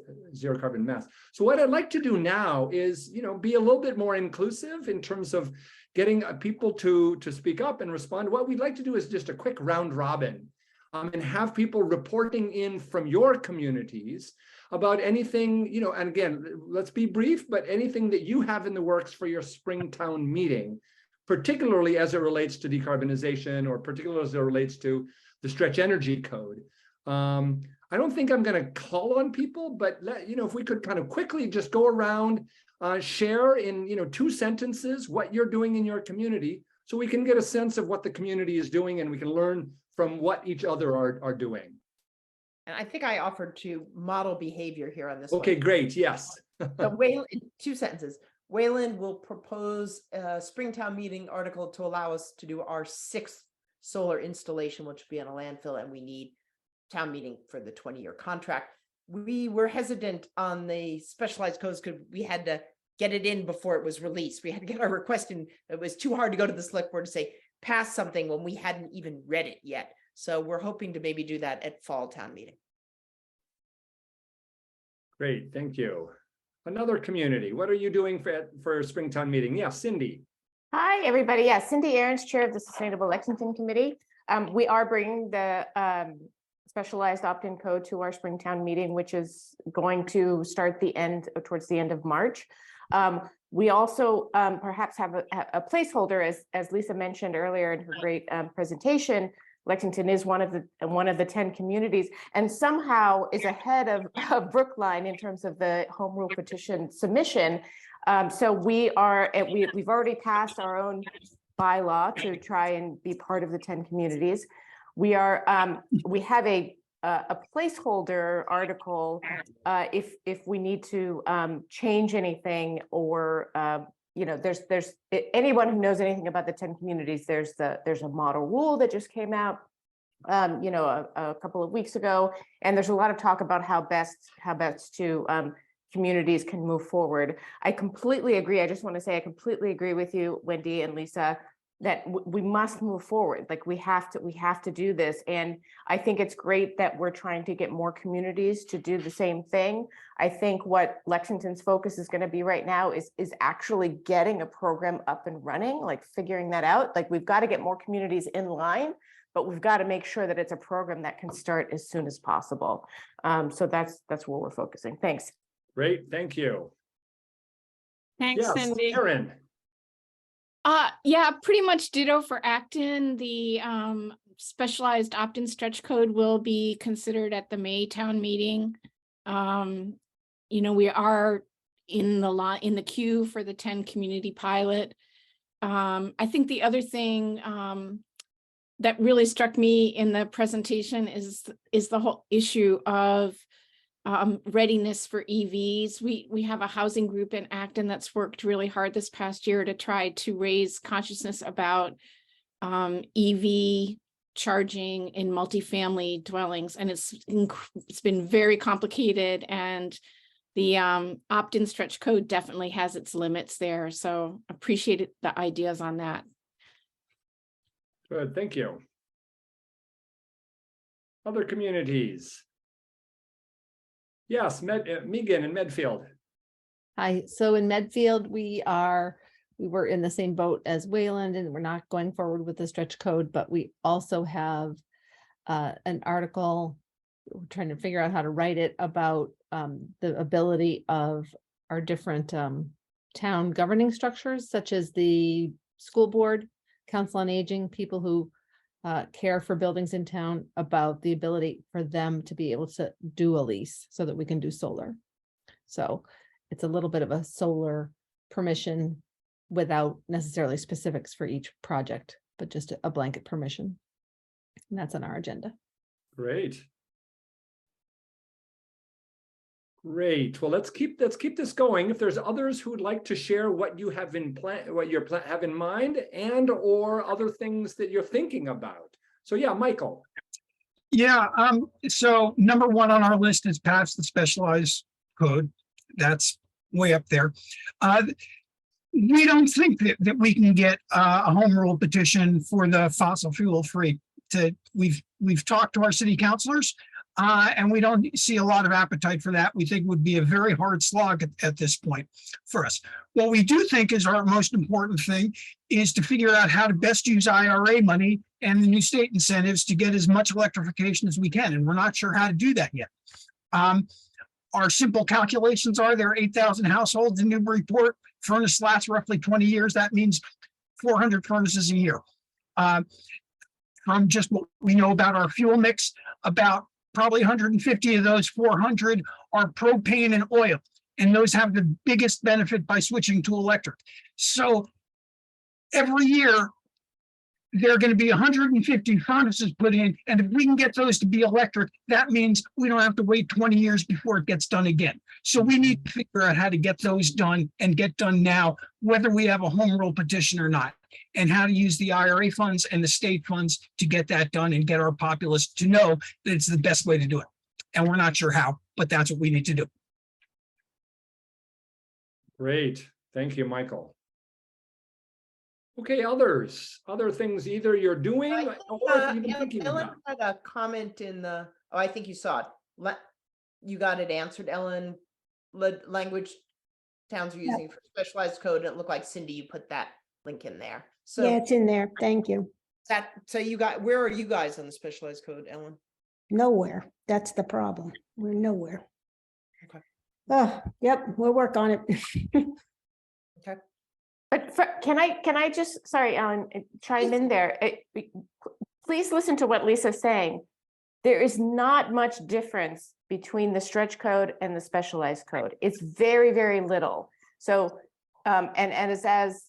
So what I'd like to do now is be a little bit more inclusive in terms of getting people to speak up and respond. What we'd like to do is just a quick round robin and have people reporting in from your communities about anything, and again, let's be brief, but anything that you have in the works for your Springtown meeting, particularly as it relates to decarbonization, or particularly as it relates to the stretch energy code. I don't think I'm going to call on people, but if we could kind of quickly just go around, share in 2 sentences what you're doing in your community, so we can get a sense of what the community is doing and we can learn from what each other are doing. And I think I offered to model behavior here on this. Okay, one. great. Yes. So Wayland, 2 sentences. Wayland will propose a Springtown meeting article to allow us to do our 6th solar installation, which will be on a landfill, and we need town meeting for the 20-year contract. We were hesitant on the specialized codes because we had to get it in before it was released. We had to get our request in. It was too hard to go to the select board to say, pass something when we hadn't even read it yet. So we're hoping to maybe do that at fall town meeting. Great, thank you. Another community, what are you doing for Springtown meeting? Yeah, Cindy. Hi, everybody. Yeah, Cindy Ahrens, chair of the Sustainable Lexington Committee. We are bringing the specialized opt-in code to our Springtown meeting, which is going to start towards the end of March. We also perhaps have a placeholder, as Lisa mentioned earlier in her great presentation. Lexington is one of the 10 communities, and somehow is ahead of Brookline in terms of the home rule petition submission. So we've already passed our own bylaw to try and be part of the 10 communities. We have a placeholder article if we need to change anything, or there's anyone who knows anything about the 10 communities. There's a model rule that just came out a couple of weeks ago, and there's a lot of talk about how best to communities can move forward. I completely agree. I just want to say I completely agree with you, Wendy and Lisa, that we must move forward. Like we have to do this. And I think it's great that we're trying to get more communities to do the same thing. I think what Lexington's focus is going to be right now is actually getting a program up and running, like figuring that out. Like we've got to get more communities in line, but we've got to make sure that it's a program that can start as soon as possible. So that's where we're focusing. Thanks. Great, thank you. Thanks, Yes, Cindy. Karen. Yeah, pretty much ditto for Acton. The specialized opt-in stretch code will be considered at the May town meeting. We are in the queue for the 10 community pilot. I think the other thing that really struck me in the presentation is the whole issue of readiness for EVs. We have a housing group in Acton that's worked really hard this past year to try to raise consciousness about EV charging in multifamily dwellings, and it's been very complicated, and the opt-in stretch code definitely has its limits there. So appreciate the ideas on that. Good, thank you. Other communities. Yes, Megan in Medfield. Hi, so in Medfield, we were in the same boat as Wayland, and we're not going forward with the stretch code, but we also have an article, we're trying to figure out how to write it, about the ability of our different town governing structures, such as the school board, council on aging, people who care for buildings in town, about the ability for them to be able to do a lease so that we can do solar. So it's a little bit of a solar permission without necessarily specifics for each project, but just a blanket permission. And that's on our agenda. Great. Great. Well, let's keep this going. If there's others who would like to share what you have in plan, what you have in mind, and or other things that you're thinking about. So yeah, Michael. Yeah, so number one on our list is pass the specialized code. That's way up there. We don't think that we can get a home rule petition for the fossil fuel free. We've talked to our city councilors, and we don't see a lot of appetite for that. We think it would be a very hard slog at this point for us. What we do think is our most important thing is to figure out how to best use IRA money and the new state incentives to get as much electrification as we can. And we're not sure how to do that yet. Our simple calculations are there are 8,000 households in Newburyport. Furnace lasts roughly 20 years. That means 400 furnaces a year. From just what we know about our fuel mix, about probably 150 of those 400 are propane and oil, and those have the biggest benefit by switching to electric. So every year, there are going to be 150 furnaces put in, and if we can get those to be electric, that means we don't have to wait 20 years before it gets done again. So we need to figure out how to get those done and get done now, whether we have a home rule petition or not, and how to use the IRA funds and the state funds to get that done and get our populace to know that it's the best way to do it. And we're not sure how, but that's what we need to do. Great. Thank you, Michael. Okay, other things either you're doing or you've been thinking Ellen about. had a comment in the, oh, I think you saw it. You got it answered, Ellen. Language towns are using for specialized code, and it looked like Cindy, you put that link in there. So yeah, it's in there. Thank you. so you got, where are you guys on the specialized code, Ellen? Nowhere. That's the problem. We're nowhere. Okay. Oh, yep, we'll work on it. Okay. But can I just, sorry, Ellen, chime in there. Please listen to what Lisa's saying. There is not much difference between the stretch code and the specialized code. It's very, very little. So, and as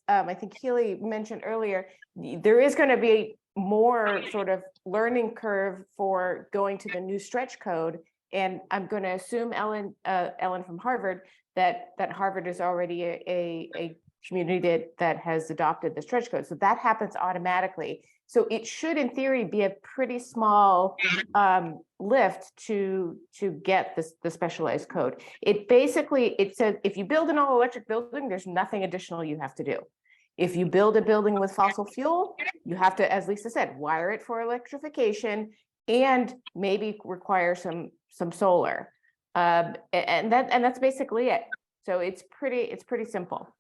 I think Healy mentioned earlier, there is going to be more sort of learning curve for going to the new stretch code. And I'm going to assume Ellen from Harvard, that Harvard is already a community that has adopted the stretch code. So that happens automatically. So it should, in theory, be a pretty small lift to get the specialized code. It says if you build an all electric building, there's nothing additional you have to do. If you build a building with fossil fuel, you have to, as Lisa said, wire it for electrification and maybe require some solar. And that's basically it. So it's pretty simple.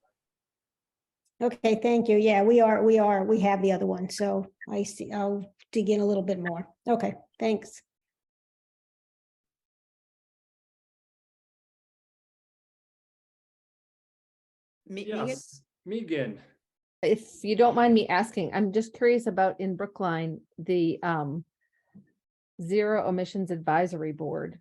Okay, thank you. Yeah, we have the other one. So I see, I'll dig in a little bit more. Okay, thanks. Yes, Megan. If you don't mind me asking, I'm just curious about in Brookline, the Zero Emissions Advisory Board.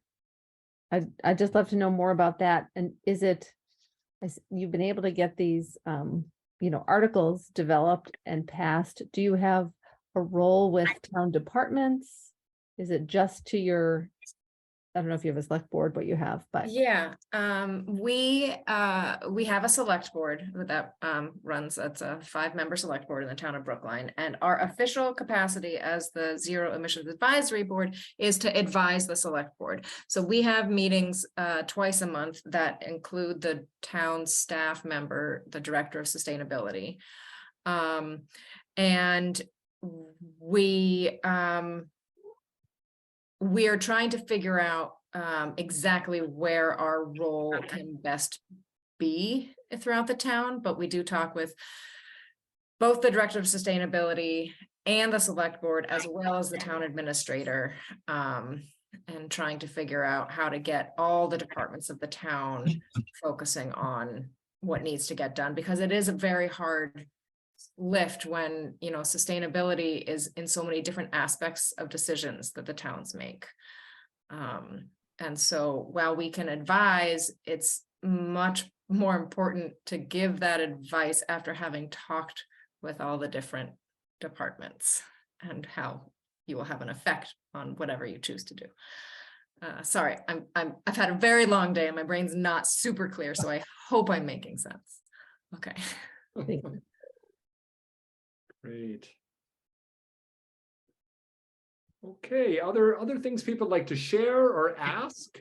I'd just love to know more about that. And you've been able to get these articles developed and passed. Do you have a role with town departments? Is it just to your, I don't know if you have a select board, what you have, but Yeah, we have a select board that runs, it's a 5-member select board in the town of Brookline. And our official capacity as the Zero Emissions Advisory Board is to advise the select board. So we have meetings twice a month that include the town staff member, the director of sustainability. And we are trying to figure out exactly where our role can best be throughout the town, but we do talk with both the director of sustainability and the select board, as well as the town administrator, and trying to figure out how to get all the departments of the town focusing on what needs to get done, because it is a very hard lift when, you know, sustainability is in so many different aspects of decisions that the towns make. And so while we can advise, it's much more important to give that advice after having talked with all the different departments and how you will have an effect on whatever you choose to do. Sorry, I've had a very long day and my brain's not super clear, so I hope I'm making sense. Okay. Great. Okay, other things people like to share or ask?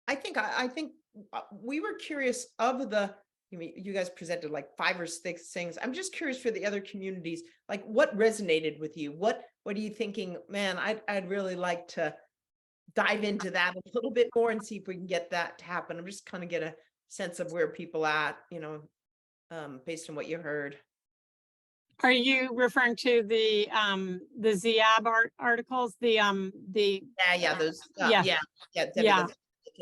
I think we were curious of the, you guys presented like 5 or 6 things. I'm just curious for the other communities, like what resonated with you? What are you thinking, man, I'd really like to dive into that a little bit more and see if we can get that to happen. I'm just kind of get a sense of where people at, you know, based on what you heard. Are you referring to the ZAB articles? Those Yeah.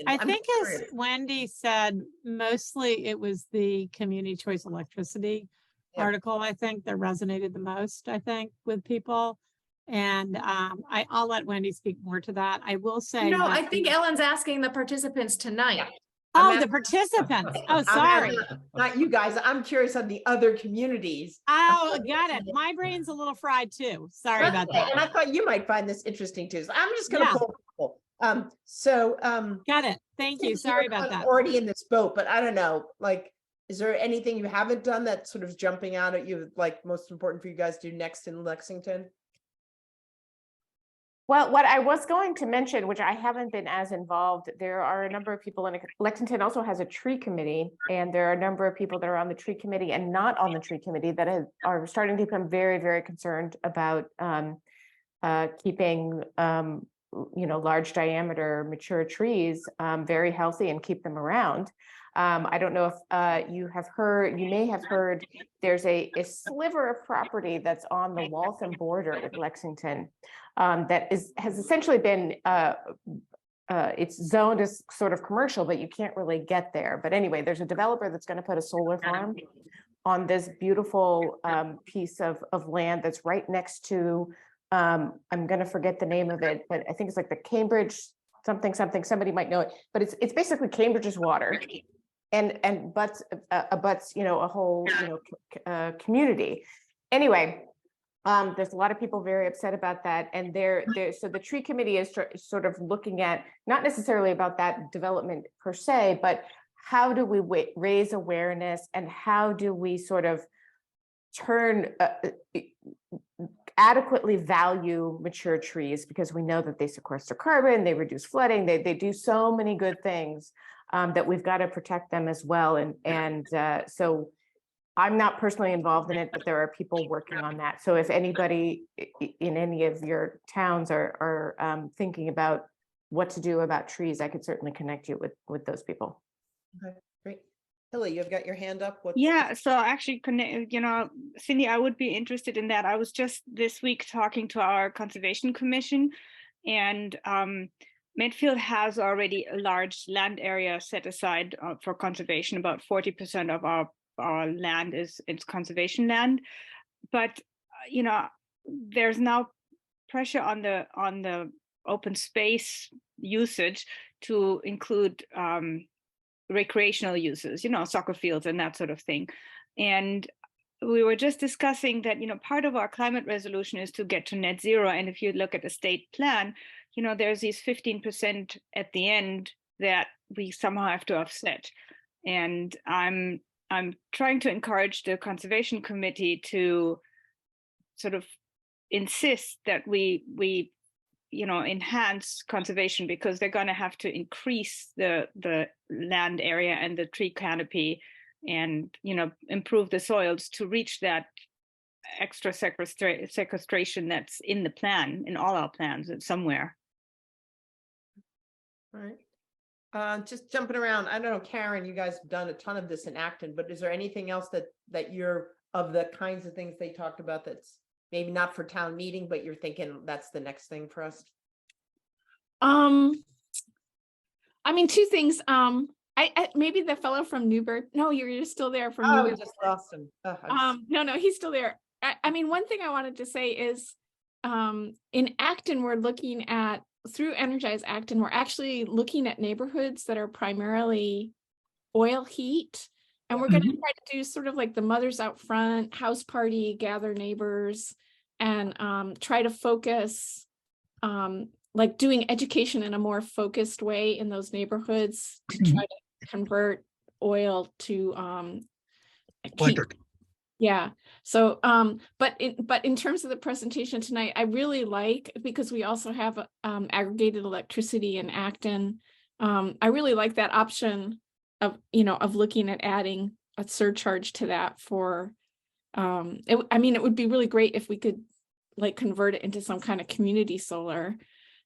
I think as Wendy said, mostly it was the community choice electricity article, I think, that resonated the most, I think, with people. And I'll let Wendy speak more to that. I will say, no, I think Ellen's asking the participants tonight. Oh, the participants. Oh, sorry. Not you guys. I'm curious on the other communities. Oh, got it. My brain's a little fried too. Sorry about that. And I thought you might find this interesting too. So I'm just going to pull. Got it. Thank you. Sorry about that. Already in this boat, but I don't know. Like, is there anything you haven't done that's sort of jumping out at you, like most important for you guys to do next in Lexington? Well, what I was going to mention, which I haven't been as involved, there are a number of people in Lexington also has a tree committee, and there are a number of people that are on the tree committee and not on the tree committee that are starting to become very, very concerned about keeping large diameter mature trees very healthy and keep them around. I don't know if you may have heard, there's a sliver of property that's on the Waltham border with Lexington that has essentially been, it's zoned as sort of commercial, but you can't really get there. But anyway, there's a developer that's going to put a solar farm on this beautiful piece of land that's right next to, I'm going to forget the name of it, but I think it's like the Cambridge something, somebody might know it, but it's basically Cambridge's water. And butts a whole community. Anyway, there's a lot of people very upset about that, and so the tree committee is sort of looking at not necessarily about that development per se, but how do we raise awareness and how do we sort of adequately value mature trees, because we know that they sequester carbon, they reduce flooding, they do so many good things. That we've got to protect them as well. And so I'm not personally involved in it, but there are people working on that. So if anybody in any of your towns are thinking about what to do about trees, I could certainly connect you with those people. Okay, great. Hilly, you've got your hand up. Yeah, so actually, Cindy, I would be interested in that. I was just this week talking to our Conservation Commission, and Medfield has already a large land area set aside for conservation. About 40% of our land is conservation land, but there's now pressure on the open space usage to include recreational uses, soccer fields and that sort of thing. And we were just discussing that, part of our climate resolution is to get to net zero. And if you look at the state plan, there's these 15% at the end that we somehow have to offset. And I'm trying to encourage the Conservation Committee to sort of insist that we enhance conservation, because they're going to have to increase the land area and the tree canopy and improve the soils to reach that extra sequestration that's in the plan, in all our plans, and somewhere. All right. Just jumping around, I don't know, Karen, you guys have done a ton of this in Acton, but is there anything else that you're, of the kinds of things they talked about, that's maybe not for town meeting, but you're thinking that's the next thing for us? Two things. I maybe the fellow from Newburgh. No, you're still there from Oh, we Newburgh. just lost him. No, he's still there. One thing I wanted to say is, in Acton, we're looking at, through Energize Acton, we're actually looking at neighborhoods that are primarily oil heat. And we're going to try to do sort of like the mothers out front, house party, gather neighbors, and try to focus, like doing education in a more focused way in those neighborhoods to try to convert oil to Electric. Yeah. So, but in terms of the presentation tonight, I really like, because we also have aggregated electricity in Acton. I really like that option of looking at adding a surcharge to that for, it would be really great if we could like convert it into some kind of community solar.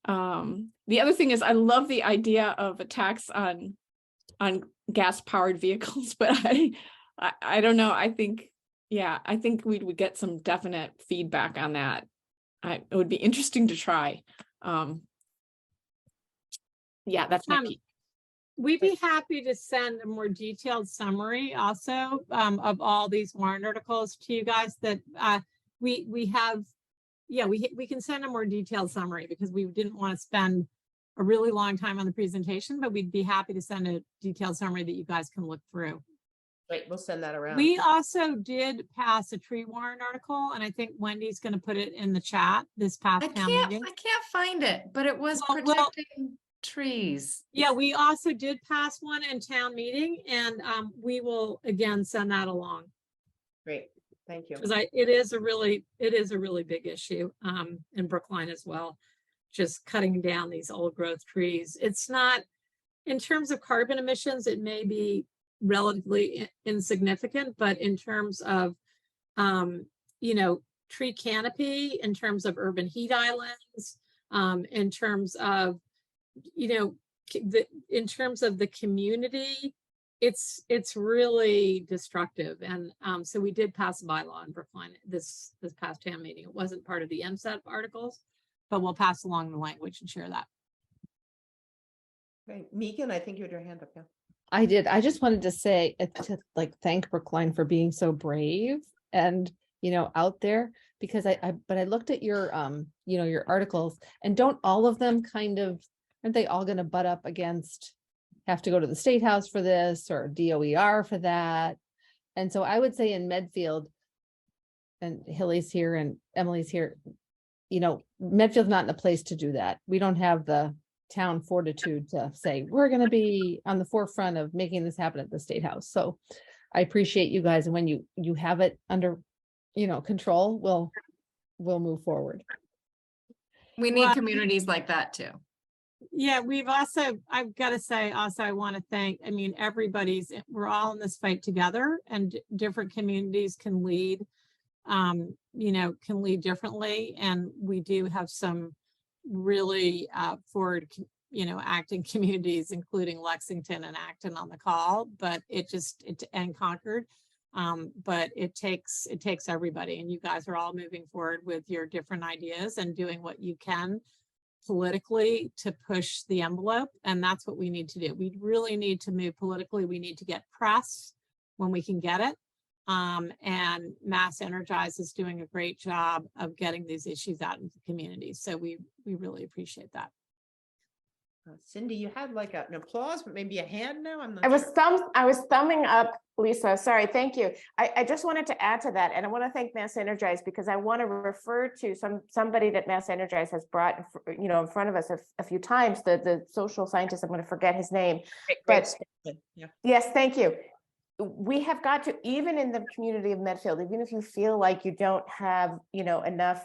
The other thing is, I love the idea of a tax on gas powered vehicles, but I don't know. I think we would get some definite feedback on that. It would be interesting to try. That's my piece. We'd be happy to send a more detailed summary also of all these warrant articles to you guys that we have. Yeah, we can send a more detailed summary, because we didn't want to spend a really long time on the presentation, but we'd be happy to send a detailed summary that you guys can look through. Great, we'll send that around. We also did pass a tree warrant article, and I think Wendy's going to put it in the chat this past town meeting. I can't find it, but it was protecting trees. Yeah, we also did pass one in town meeting, and we will again send that along. Great, thank you. Because it is a really big issue in Brookline as well. Just cutting down these old growth trees. It's not, in terms of carbon emissions, it may be relatively insignificant, but in terms of tree canopy, in terms of urban heat islands, in terms of in terms of the community, it's really destructive. And so we did pass a bylaw in Brookline this past town meeting. It wasn't part of the MSEP articles, but we'll pass along the language and share that. Great. Megan, I think you had your hand up. Yeah. I did. I just wanted to say to thank Brookline for being so brave and out there, because I looked at your your articles, and don't all of them aren't they all going to butt up against, have to go to the State House for this or DOER for that? And so I would say in Medfield, and Hilly's here and Emily's here, Medfield's not in a place to do that. We don't have the town fortitude to say we're going to be on the forefront of making this happen at the State House. So I appreciate you guys, and when you have it under control, we'll move forward. We need communities like that too. Yeah, I've got to say also, I want to thank, we're all in this fight together, and different communities can lead differently, and we do have some really forward acting communities, including Lexington and Acton on the call, but and Concord, but it takes everybody, and you guys are all moving forward with your different ideas and doing what you can politically to push the envelope, and that's what we need to do. We really need to move politically. We need to get press when we can get it, and Mass Energize is doing a great job of getting these issues out into the community. So we really appreciate that. Cindy, you had like an applause, but maybe a hand now? I'm not I was sure. thumbing up, Lisa. Sorry, thank you. I just wanted to add to that, and I want to thank Mass Energize because I want to refer to somebody that Mass Energize has brought, in front of us a few times. The social scientist, I'm going to forget his name, but Yeah. yes, thank you. We have got to, even in the community of Medfield, even if you feel like you don't have, enough,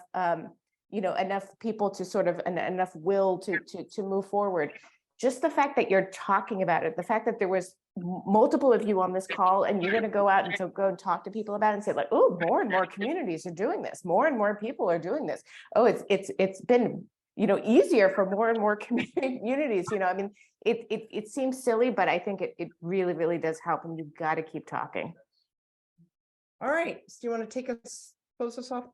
enough people to sort of enough will to move forward. Just the fact that you're talking about it, the fact that there was multiple of you on this call, and you're going to go out and go and talk to people about it and say like, oh, more and more communities are doing this. More and more people are doing this. Oh, it's been, easier for more and more communities. I mean, it seems silly, but I think it really, really does help, and you've got to keep talking. All right. So do you want to close us off?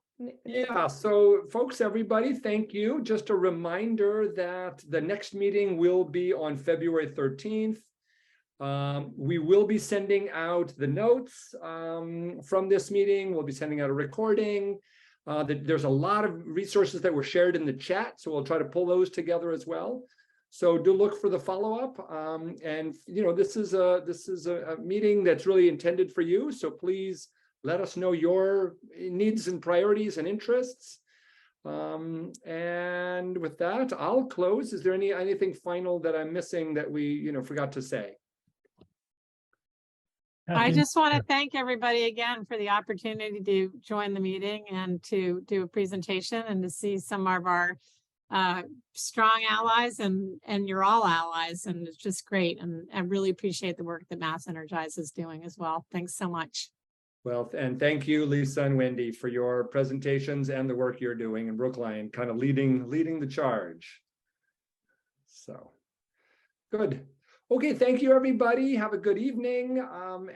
Yeah, so folks, everybody, thank you. Just a reminder that the next meeting will be on February 13th. We will be sending out the notes from this meeting. We'll be sending out a recording. There's a lot of resources that were shared in the chat, so we'll try to pull those together as well. So do look for the follow-up. And this is a meeting that's really intended for you. So please let us know your needs and priorities and interests. And with that, I'll close. Is there anything final that I'm missing that we forgot to say? I just want to thank everybody again for the opportunity to join the meeting and to do a presentation and to see some of our strong allies, and you're all allies, and it's just great. And I really appreciate the work that Mass Energize is doing as well. Thanks so much. Well, and thank you, Lisa and Wendy, for your presentations and the work you're doing in Brookline, kind of leading the charge. So good. Okay, thank you, everybody. Have a good evening,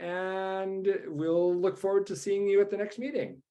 and we'll look forward to seeing you at the next meeting.